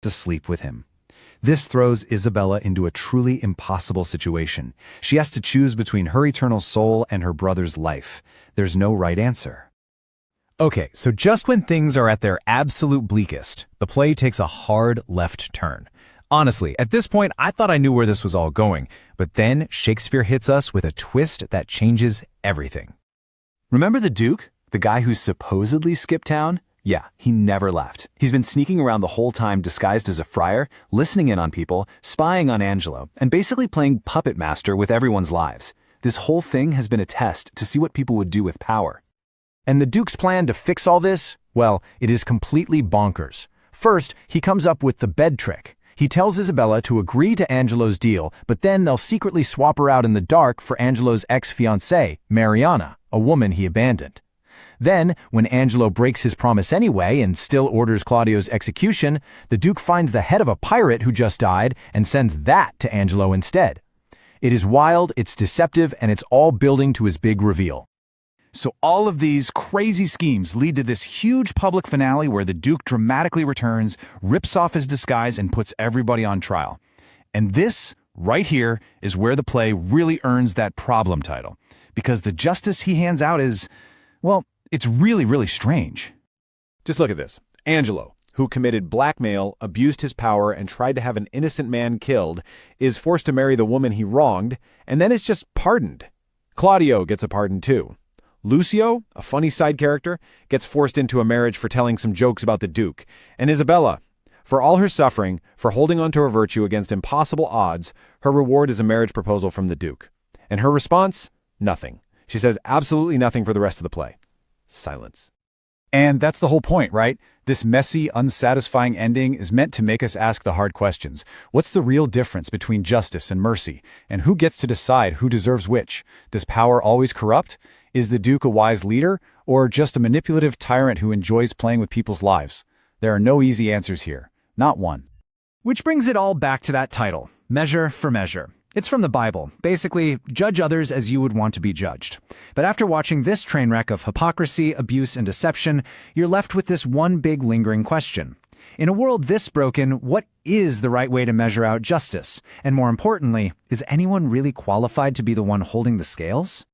to sleep with him. This throws Isabella into a truly impossible situation. She has to choose between her eternal soul and her brother's life. There's no right answer. Okay, so just when things are at their absolute bleakest, the play takes a hard left turn. Honestly, at this point, I thought I knew where this was all going, but then Shakespeare hits us with a twist that changes everything. Remember the Duke? The guy who supposedly skipped town? Yeah, he never left. He's been sneaking around the whole time disguised as a friar, listening in on people, spying on Angelo, and basically playing puppet master with everyone's lives. This whole thing has been a test to see what people would do with power. And the Duke's plan to fix all this? Well, it is completely bonkers. First, he comes up with the bed trick. He tells Isabella to agree to Angelo's deal, but then they'll secretly swap her out in the dark for Angelo's ex-fiancée, Mariana, a woman he abandoned. Then, when Angelo breaks his promise anyway and still orders Claudio's execution, the Duke finds the head of a pirate who just died and sends that to Angelo instead. It is wild, it's deceptive, and it's all building to his big reveal. So all of these crazy schemes lead to this huge public finale where the Duke dramatically returns, rips off his disguise, and puts everybody on trial. And this, right here, is where the play really earns that problem title. Because the justice he hands out is, well, it's really, really strange. Just look at this. Angelo, who committed blackmail, abused his power, and tried to have an innocent man killed, is forced to marry the woman he wronged, and then is just pardoned. Claudio gets a pardon too. Lucio, a funny side character, gets forced into a marriage for telling some jokes about the Duke. And Isabella, for all her suffering, for holding on to her virtue against impossible odds, her reward is a marriage proposal from the Duke. And her response? Nothing. She says absolutely nothing for the rest of the play. Silence. And that's the whole point, right? This messy, unsatisfying ending is meant to make us ask the hard questions. What's the real difference between justice and mercy? And who gets to decide who deserves which? Does power always corrupt? Is the Duke a wise leader, or just a manipulative tyrant who enjoys playing with people's lives? There are no easy answers here. Not one. Which brings it all back to that title, Measure for Measure. It's from the Bible. Basically, judge others as you would want to be judged. But after watching this train wreck of hypocrisy, abuse, and deception, you're left with this one big lingering question. In a world this broken, what is the right way to measure out justice? And more importantly, is anyone really qualified to be the one holding the scales?